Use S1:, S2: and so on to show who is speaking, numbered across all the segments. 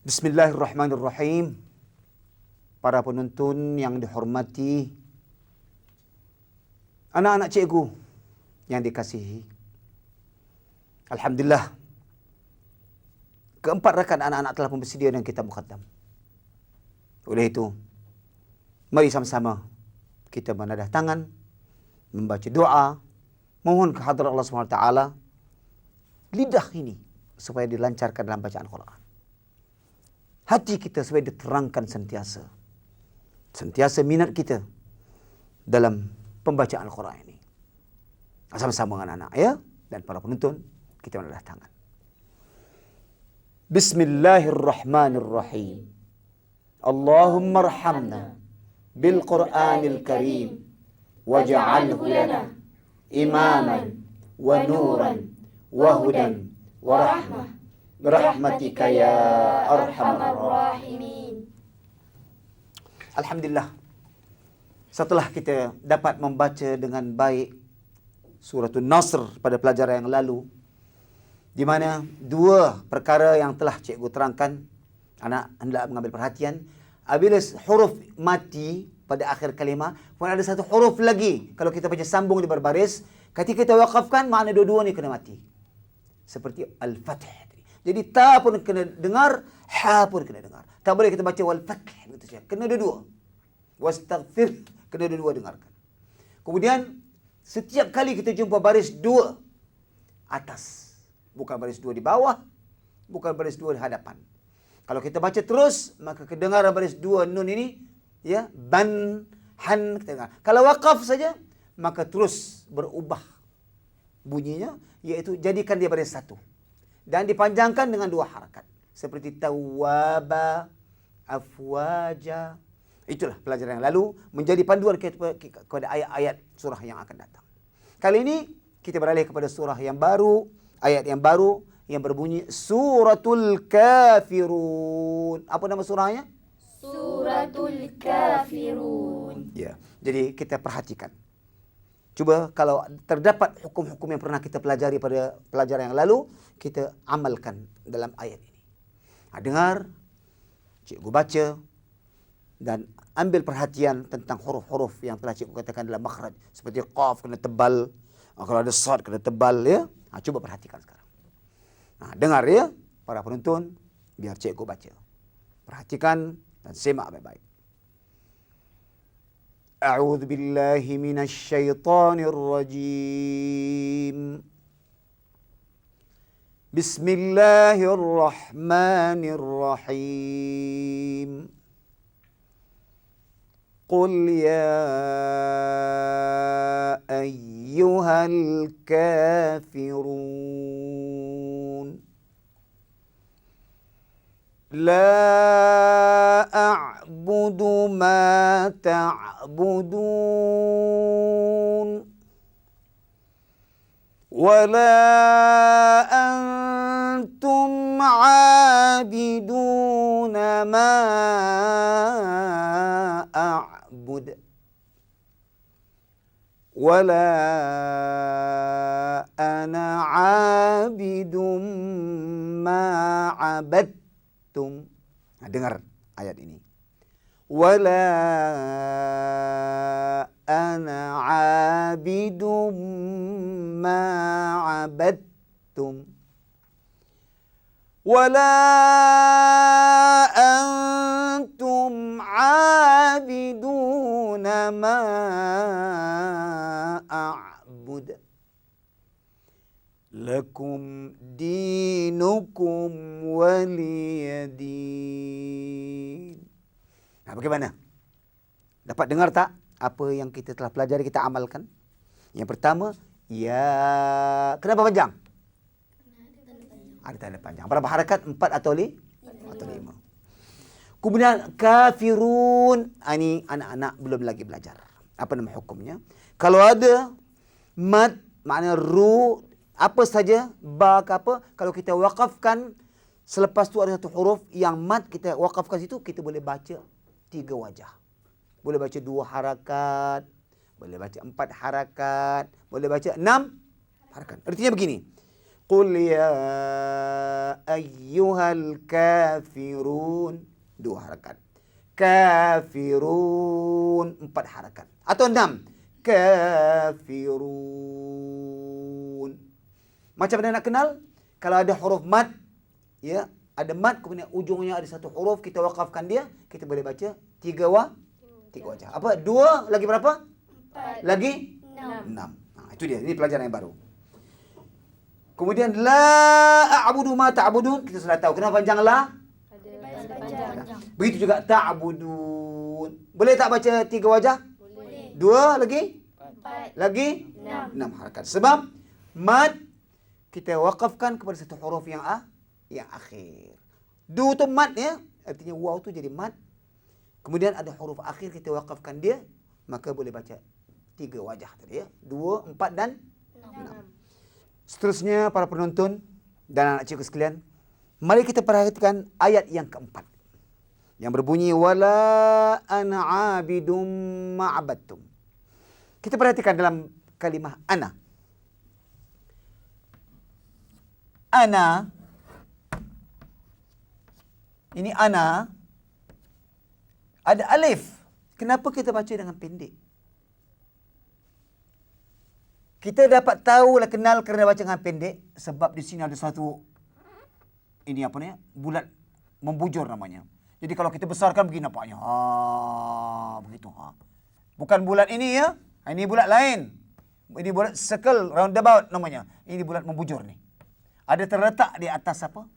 S1: Bismillahirrahmanirrahim. Para penonton yang dihormati, anak-anak cikgu yang dikasihi, alhamdulillah, keempat rakan anak-anak telah pun bersedia dengan kitab Muqaddam. Oleh itu, mari sama-sama kita menadah tangan, membaca doa, mohon ke hadrat Allah SWT, lidah ini supaya dilancarkan dalam bacaan Quran. Hati kita supaya diterangkan sentiasa. Sentiasa minat kita dalam pembacaan Quran ini. Sama-sama dengan anak-anak, ya, dan para penonton, kita menadah tangan. Bismillahirrahmanirrahim. Allahumma arhamna bil Qur'anil Karim waj'alhu lana imaman wa nuran wa hudan wa rahmah birahmatika ya arhamar rahimin. Alhamdulillah, setelah kita dapat membaca dengan baik Suratul Nasr pada pelajaran yang lalu, di mana dua perkara yang telah cikgu terangkan, anak hendak mengambil perhatian. Apabila huruf mati pada akhir kalimah, pun ada satu huruf lagi. Kalau kita baca sambung di berbaris, ketika kita wakafkan, makna dua-dua ni kena mati. Seperti Al-Fatih. Jadi ta pun kena dengar, ha pun kena dengar. Tak boleh kita baca wal-fath begitu saja. Kena dua-dua. Wastaghfir, kena dua-dua dengarkan. Kemudian setiap kali kita jumpa baris dua atas, bukan baris dua di bawah, bukan baris dua di hadapan. Kalau kita baca terus, maka kedengaran baris dua nun ini, ya, ban, han, kita dengar. Kalau waqaf saja, maka terus berubah bunyinya, iaitu jadikan dia baris satu. Dan dipanjangkan dengan dua harakat. Seperti tawwaba, afwaja. Itulah pelajaran yang lalu, menjadi panduan kepada ayat-ayat surah yang akan datang. Kali ini, kita beralih kepada surah yang baru, ayat yang baru, yang berbunyi Suratul Kafirun. Apa nama surahnya?
S2: Suratul Kafirun.
S1: Ya, jadi kita perhatikan. Cuba kalau terdapat hukum-hukum yang pernah kita pelajari pada pelajaran yang lalu, kita amalkan dalam ayat ini. Dengar, cikgu baca, dan ambil perhatian tentang huruf-huruf yang telah cikgu katakan dalam makhraj. Seperti qaf kena tebal, kalau ada sad kena tebal, ya. Cuba perhatikan sekarang. Dengar, ya, para penonton, biar cikgu baca. Perhatikan dan simak baik-baik. A'udzu billahi minasy syaithanir rajim. Bismillahirrahmanirrahim. Qul ya ayyuhal kafirun La a'budu ma ta'budun Wala antum 'abiduna ma a'bud Wala ana 'abidum ma 'abad. Dengar ayat ini. Wala ana 'abidum ma 'abadtum. Wala antum 'abiduna ma a'bud. Lakum dinukum waliyadin. Bagaimana? Dapat dengar tak apa yang kita telah pelajari, kita amalkan? Yang pertama, ya. Kenapa panjang? Ada tanda panjang. Berapa harakat? 4 atau 5? Kemudian kafirun. Ini anak-anak belum lagi belajar. Apa nama hukumnya? Kalau ada mad, makna ru, apa saja, ba ke apa, kalau kita wakafkan, selepas tu ada satu huruf yang mad, kita wakafkan situ, kita boleh baca 3 wajah. Boleh baca 2 harakat, boleh baca 4 harakat, boleh baca 6 harakat. Artinya begini, Qul ya ayyuhal kafirun. 2 harakat. Kafirun. 4 harakat. Atau 6. Kafirun. Macam mana nak kenal? Kalau ada huruf mad, ya, ada mad kemudian ujungnya ada satu huruf, kita wakafkan dia, kita boleh baca 3 wajah. Apa? 2 lagi berapa?
S2: 4.
S1: Lagi
S2: 6.
S1: 6. Itu dia. Ini pelajaran yang baru. Kemudian la a'budu ma ta'budun, kita sudah tahu kenapa panjang la.
S2: Panjang.
S1: Begitu juga ta'budun. Boleh tak baca 3 wajah?
S2: Boleh.
S1: 2 lagi?
S2: 4.
S1: Lagi?
S2: 6.
S1: 6 harakat. Sebab mad kita wakafkan kepada satu huruf yang akhir. Du tu mad ya, artinya waw tu jadi mad. Kemudian ada huruf akhir kita wakafkan dia, maka boleh baca 3 wajah tadi ya. 2, 4 dan 6. Seterusnya para penonton dan anak cikgu sekalian, mari kita perhatikan ayat yang keempat yang berbunyi wala ana 'abidum ma'abadtum. Kita perhatikan dalam kalimah ana. Ana, ini ana, ada alif. Kenapa kita baca dengan pendek? Kita dapat tahulah kenal kerana baca dengan pendek sebab di sini ada satu ini apa ni? Bulat membujur namanya. Jadi kalau kita besarkan begini nampaknya. Begitu. Bukan bulat ini ya. Ini bulat lain. Ini bulat circle roundabout namanya. Ini bulat membujur ni. Ada terletak di atas apa?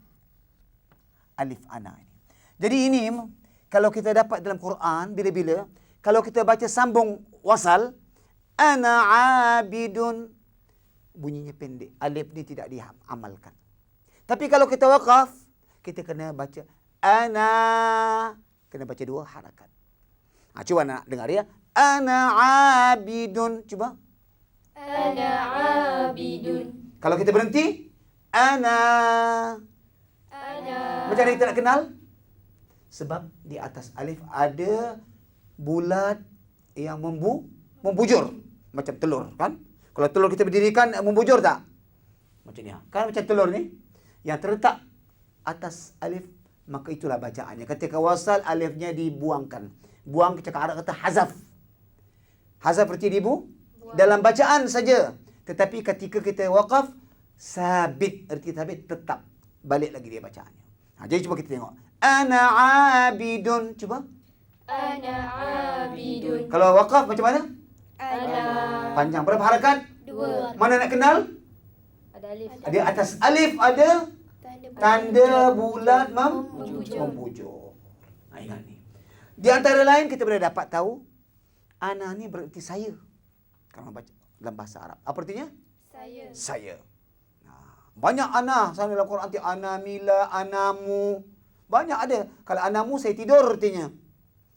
S1: Alif ana ini. Jadi ini kalau kita dapat dalam Quran bila-bila kalau kita baca sambung wasal ana abidun, bunyinya pendek. Alif ni tidak diamalkan. Tapi kalau kita waqaf, kita kena baca ana, kena baca 2 harakat. Cuba nak dengar ya. Ana abidun. Cuba.
S2: Ana abidun.
S1: Kalau kita berhenti, ana. Macam mana kita nak kenal? Sebab di atas alif ada bulat yang membujur. Macam telur kan? Kalau telur kita berdirikan membujur tak? Macam ni. Kan macam telur ni. Yang terletak atas alif, maka itulah bacaannya. Ketika wasal, alifnya dibuangkan. Buang, cakap Arab kata hazaf. Hazaf berarti dibuang. Dalam bacaan saja. Tetapi ketika kita waqaf, sabit. Erti sabit, tetap. Balik lagi dia bacaannya. Jadi cuba kita tengok. Ana abidun. Cuba.
S2: Ana abidun.
S1: Kalau waqaf macam mana?
S2: Ana.
S1: Panjang. Berapa harakat?
S2: 2.
S1: Mana nak kenal?
S2: Ada alif.
S1: Di atas alif ada tanda bulat membujur. Ingat ni. Di antara lain kita boleh dapat tahu ana ni berarti saya. Kalau baca dalam bahasa Arab. Apa artinya? Saya. Banyak ana sana dalam Quran. Ana mila, anamu. Banyak ada. Kalau anamu saya tidur artinya.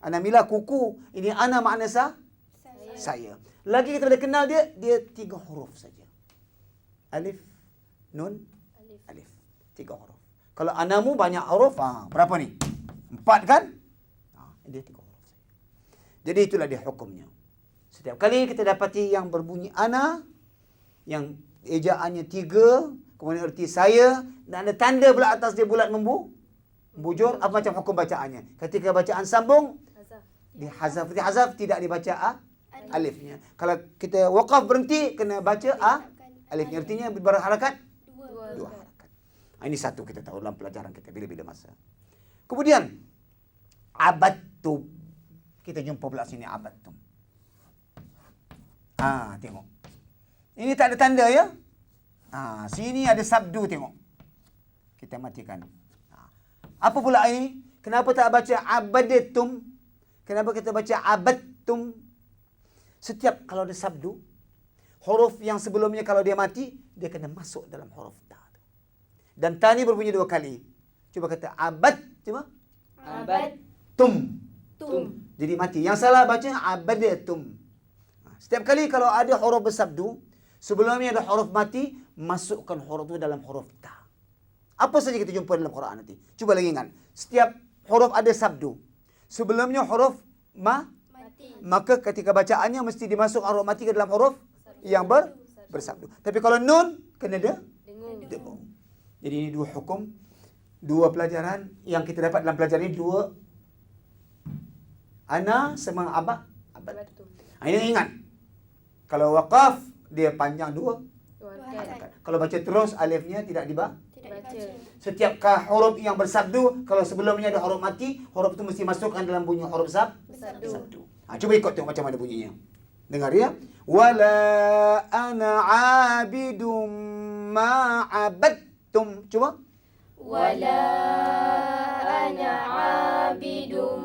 S1: Ana mila kuku. Ini ana makna saya. Lagi kita boleh kenal dia 3 huruf saja. Alif, nun, alif. 3 huruf. Kalau anamu banyak huruf, berapa ni? 4 kan? Dia 3 huruf saja. Jadi itulah dia hukumnya. Setiap kali kita dapati yang berbunyi ana, yang ejaannya 3, kemudian erti saya, dan ada tanda pula atas dia bulat membujur, apa macam hukum bacaannya? Ketika bacaan sambung, dihazaf. Dihazaf tidak dibaca alifnya. Kalau kita waqaf berhenti, kena baca alifnya. Artinya berapa harakat? 2 harakat. Ini satu kita tahu dalam pelajaran kita bila-bila masa. Kemudian, abadtum. Kita jumpa pula sini abadtum. Tengok. Ini tak ada tanda ya? Sini ada sabdu tengok. Kita matikan. Apa pula ini? Kenapa tak baca abadatum? Kenapa kita baca abadtum? Setiap kalau ada sabdu, huruf yang sebelumnya kalau dia mati, dia kena masuk dalam huruf ta. Dan ta ni berbunyi 2 kali. Cuba kata abad, cuba. Abadtum. Jadi mati. Yang salah baca abadatum. Setiap kali kalau ada huruf bersabdu, sebelumnya ada huruf mati, masukkan huruf itu dalam huruf ta. Apa saja kita jumpa dalam Quran nanti. Cuba lagi ingat. Setiap huruf ada sabdu. Sebelumnya huruf mati. Maka ketika bacaannya mesti dimasuk huruf mati ke dalam huruf yang bersabdu. Tapi kalau nun, kena abudtum. Jadi ini dua hukum, dua pelajaran yang kita dapat dalam pelajaran ini dua. Ana sama abad.
S2: Betul.
S1: Ini ingat. Kalau waqaf dia panjang dua.
S2: Luarkan.
S1: Kalau baca terus alifnya tidak
S2: Baca.
S1: Setiap huruf yang bersabdu, kalau sebelumnya ada huruf mati, huruf itu mesti masukkan dalam bunyi huruf sabdu. Cuba ikut tengok macam mana bunyinya. Dengar ya. Wala ana abidum ma abadtum. Cuba.
S2: Wala ana abidum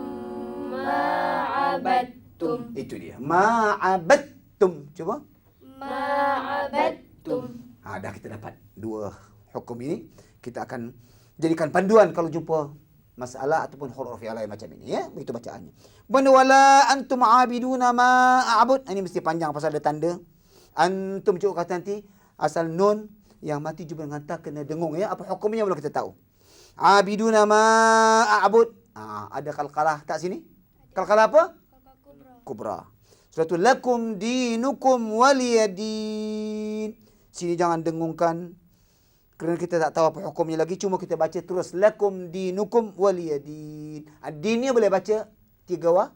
S2: ma abadtum.
S1: Itu dia. Ma abadtum. Coba.
S2: Ma abadtum.
S1: Dah kita dapat dua hukum ini. Kita akan jadikan panduan kalau jumpa masalah ataupun huruf yang lain macam ini, ya. Begitu bacaannya. Wala antum abiduna ma a'bud. Ini mesti panjang pasal ada tanda. Antum cukup kata nanti asal nun yang mati jumpa dengan ta kena dengung, ya. Apa hukumnya belum kita tahu. Abiduna ma a'bud. Ada qalqalah tak sini? Qalqalah apa? Kubra. Suratul lakum dinukum waliyadin. Sini jangan dengungkan. Kerana kita tak tahu apa hukumnya lagi. Cuma kita baca terus. Lakum dinukum waliyadin. Dinnya boleh baca tiga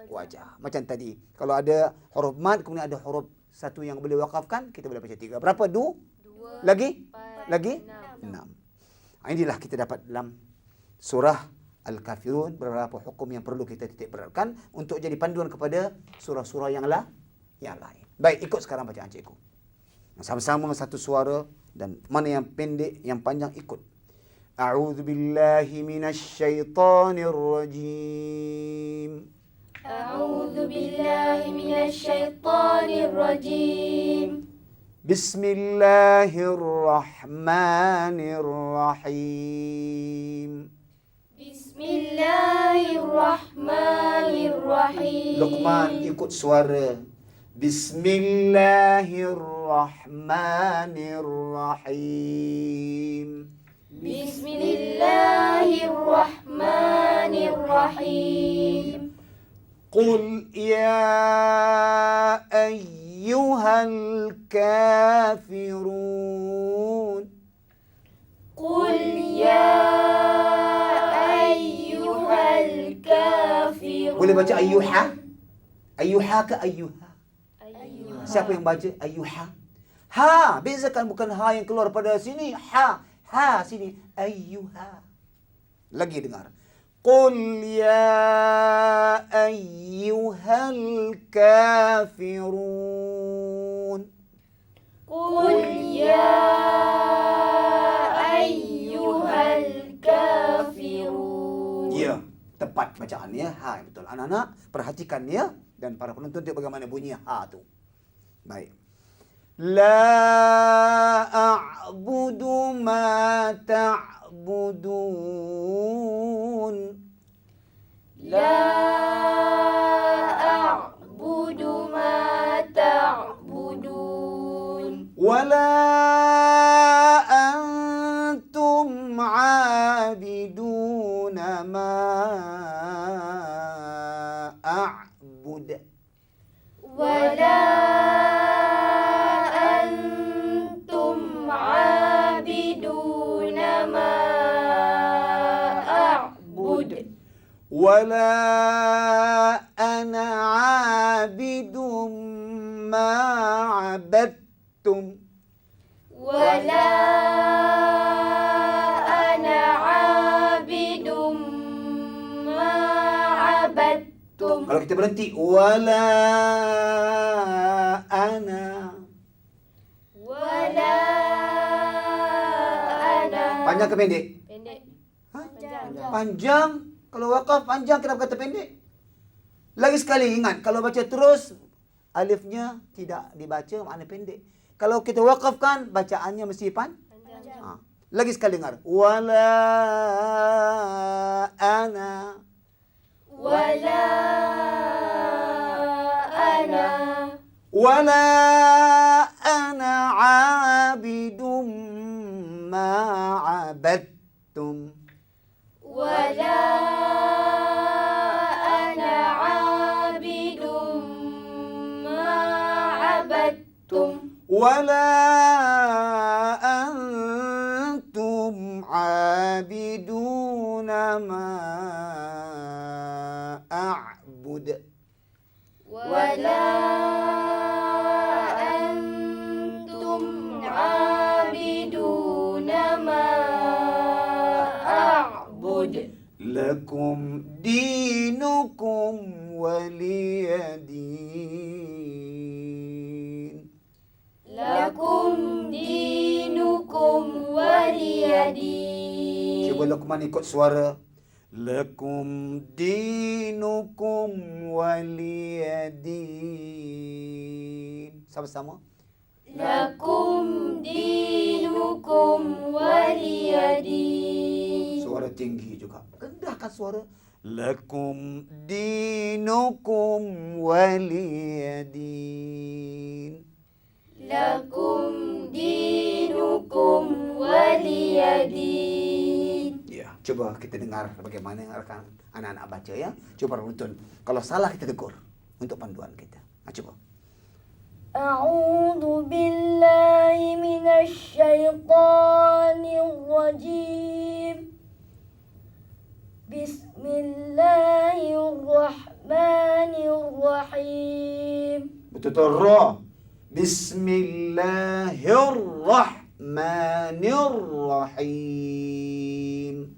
S1: wajah. Macam tadi. Kalau ada huruf mad, kemudian ada huruf satu yang boleh wakafkan, kita boleh baca tiga. Berapa? Dua. Lagi? Lagi? 6. Inilah kita dapat dalam surah Al-Kafirun. Beberapa hukum yang perlu kita titik beratkan untuk jadi panduan kepada surah-surah yang lain. Baik, ikut sekarang bacaan cikgu. Sama-sama satu suara dan mana yang pendek, yang panjang ikut. A'udzu billahi minasy syaithanir rajim.
S2: A'udzu billahi minasy syaithanir rajim.
S1: Bismillahirrahmanirrahim.
S2: Bismillahirrahmanirrahim.
S1: Luqman ikut suara. Bismillahirrahmanirrahim.
S2: Bismillahirrahmanirrahim.
S1: Qul ya ayyuhal kafirun.
S2: Qul ya ayyuhal kafirun.
S1: Boleh baca ayyuha? Ayyuha ke ayyuha?
S2: Ayyuha.
S1: Siapa yang baca ayyuha? Ha, bezakan bukan ha yang keluar pada sini. Ha sini ayyuha. Lagi dengar. Qul ya ayyuhal kafirun.
S2: Qul ya ayyuhal kafirun.
S1: Ya, tepat bacaannya ha, betul. Anak-anak perhatikan ya, dan para penonton tengok bagaimana bunyi ha tu. Baik. La a'budu ma ta'budun.
S2: La a'budu ma ta'budun.
S1: Wala antum 'abiduna ma a'bud.
S2: Wala antum 'abiduna ma a'bud.
S1: Wala ana 'abidum ma 'abadtum.
S2: Wala ana 'abidum ma 'abadtum.
S1: Kalau kita berhenti, wala ana.
S2: Wala ana.
S1: Panjang ke pendek?
S2: Pendek.
S1: Panjang. Panjang. Kalau wakaf panjang, kenapa kata pendek? Lagi sekali ingat, kalau baca terus, alifnya tidak dibaca, makna pendek. Kalau kita wakafkan, bacaannya mesti
S2: Panjang.
S1: Lagi sekali dengar. Wala ana.
S2: Wala ana.
S1: Wala ana abidum ma abadtum.
S2: Wala ana abidum ma abadtum.
S1: Wala abiduna ma a'bud.
S2: ولا أنتم عابدون ما أعبد
S1: Lakum dinukum waliyadin.
S2: لكم دينكم ولي دين
S1: Cuba Luqman ikut suara. Lakum dinukum waliyadin. Sama-sama.
S2: لكم دينكم ولي دين
S1: Suara tinggi juga. Rendahkan suara. Lakum dinukum waliyadin.
S2: لكم دينكم ولي دين
S1: Ya, coba kita dengar bagaimana rekan anak-anak baca ya. Coba runtun. Kalau salah kita tegur untuk panduan kita. Coba.
S2: أعوذ بالله من الشيطان الرجيم بسم الله الرحمن الرحيم
S1: Betul-betul ra. Bismillahirrahmanirrahim.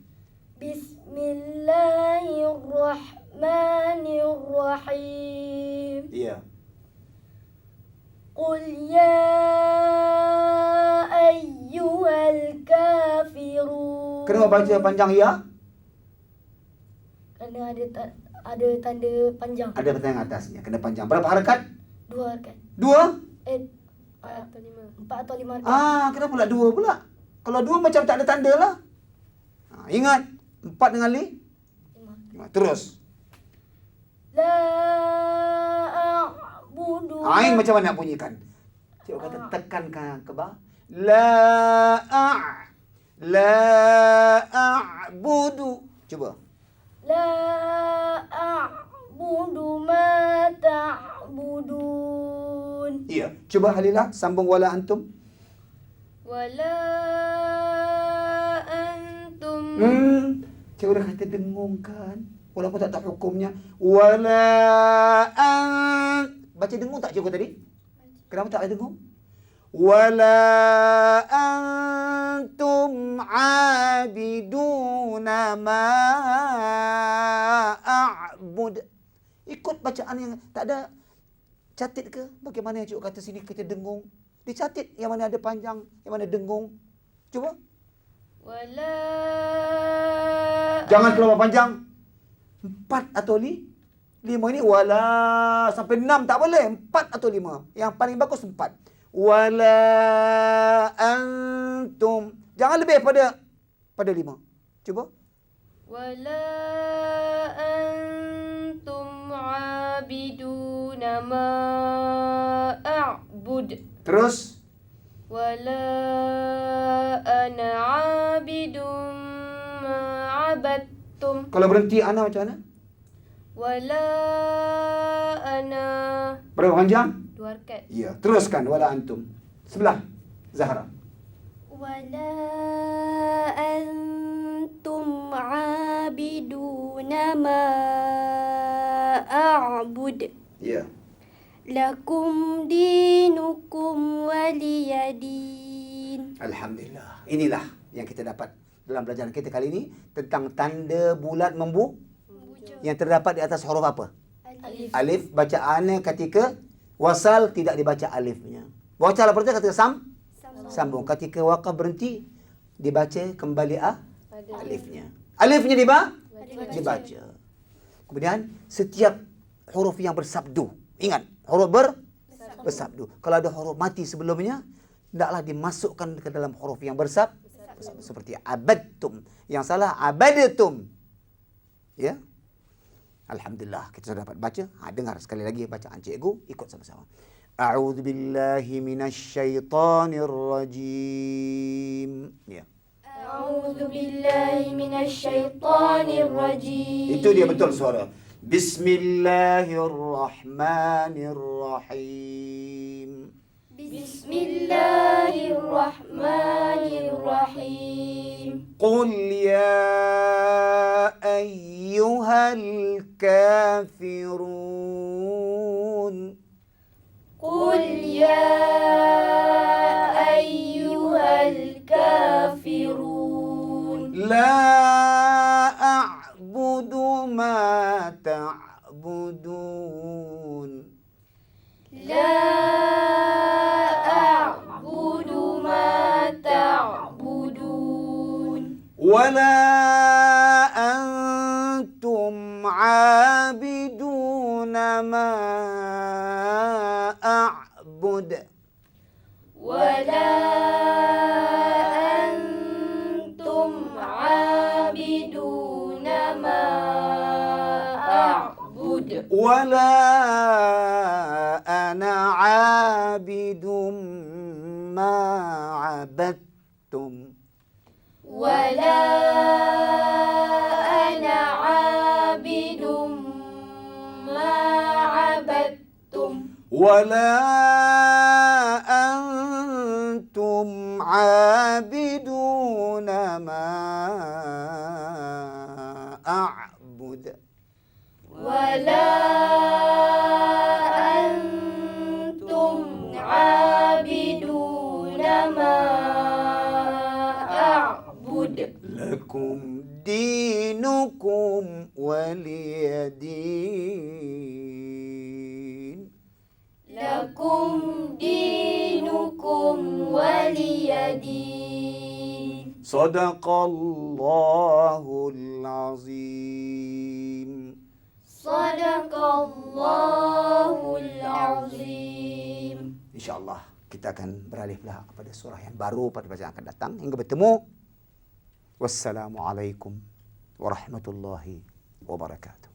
S2: بسم الله الرحمن الرحيم
S1: Ya.
S2: قل يا أيها الكافرون
S1: Kenapa baca panjang ya?
S2: Kerana ada tanda panjang
S1: Ada pertanyaan atasnya. Kena panjang. Berapa harakat?
S2: 2 harakat
S1: 2?
S2: 4 atau 5 harakat
S1: Kenapa pula 2 pula? Kalau 2 macam tak ada tanda lah. Ingat. 4 dengan 5. Terus.
S2: La a'budu
S1: Ain macam mana nak bunyikan? Cikgu kata tekankan ke bawah. La a'budu. Cuba.
S2: La a'budu ma ta'budun
S1: Iya. Cuba Halilah sambung wala antum.
S2: Wala antum
S1: Cikgu dah kata dengungkan. Walaupun tak tahu hukumnya. Wala baca dengung tak cikgu tadi? Kenapa tak dengung? Wala antum abiduna ma a'bud. Ikut bacaan yang tak ada catit ke? Bagaimana cikgu kata sini kita dengung? Dicatit yang mana ada panjang, yang mana dengung. Cuba.
S2: Wala
S1: Jangan keluar panjang. 4 atau 5 ini wala sampai 6 tak boleh. 4 atau 5. Yang paling bagus 4. Wala antum. Jangan lebih pada 5. Cuba.
S2: Wala antum abiduna ma a'bud
S1: Terus.
S2: Wala ana abidum ma abadtum
S1: Kalau berhenti ana macam mana?
S2: Wala ana
S1: Berapa panjang?
S2: 2 harakat
S1: Ya. Teruskan. Wala antum. Sebelah. Zahra.
S2: Wala antum abiduna ma a'bud
S1: Ya.
S2: Lakum dinukum waliyadin
S1: Alhamdulillah. Inilah yang kita dapat dalam pelajaran kita kali ini tentang tanda bulat yang terdapat di atas huruf apa?
S2: Alif
S1: Alif bacaannya ketika wasal tidak dibaca alifnya. Wasal berarti ketika sambung. Ketika waqaf berhenti dibaca kembali alifnya. Alifnya dibaca. Kemudian setiap huruf yang bersabdu. Ingat, huruf bersabdu. Kalau ada huruf mati sebelumnya, hendaklah dimasukkan ke dalam huruf yang bersabdu. Seperti abadtum. Yang salah abadatum. Ya. Alhamdulillah kita sudah dapat baca. Dengar sekali lagi bacaan cikgu, ikut sama-sama. A'udzu billahi minasyaitonir rajim. Ya.
S2: A'udzu billahi minasyaitonir rajim
S1: Itu dia betul suara. Bismillahirrahmanirrahim.
S2: Bismillahirrahmanirrahim.
S1: قل يا أيها الكافرون
S2: قل يا أيها الكافرون
S1: لا أعبد ما تعبدون
S2: لا أعبد ما تعبدون
S1: ولا أنتم عابدون ما أعبد
S2: ولا أنتم عابدون ما أعبد
S1: ولا أنا عابد ما عبدتم
S2: ولا أنا عابد ما عبدتم
S1: ولا أنتم عابدون ما أعبد
S2: ولا أنتم عابدون ما أعبد
S1: لكم دينكم ولي دين
S2: لكم دينكم ولي دين
S1: صدق الله العظيم
S2: صدق الله العظيم.
S1: InsyaAllah kita akan beralih pula kepada surah yang baru pada pelajaran akan datang. Hingga bertemu. Wassalamualaikum warahmatullahi wabarakatuh.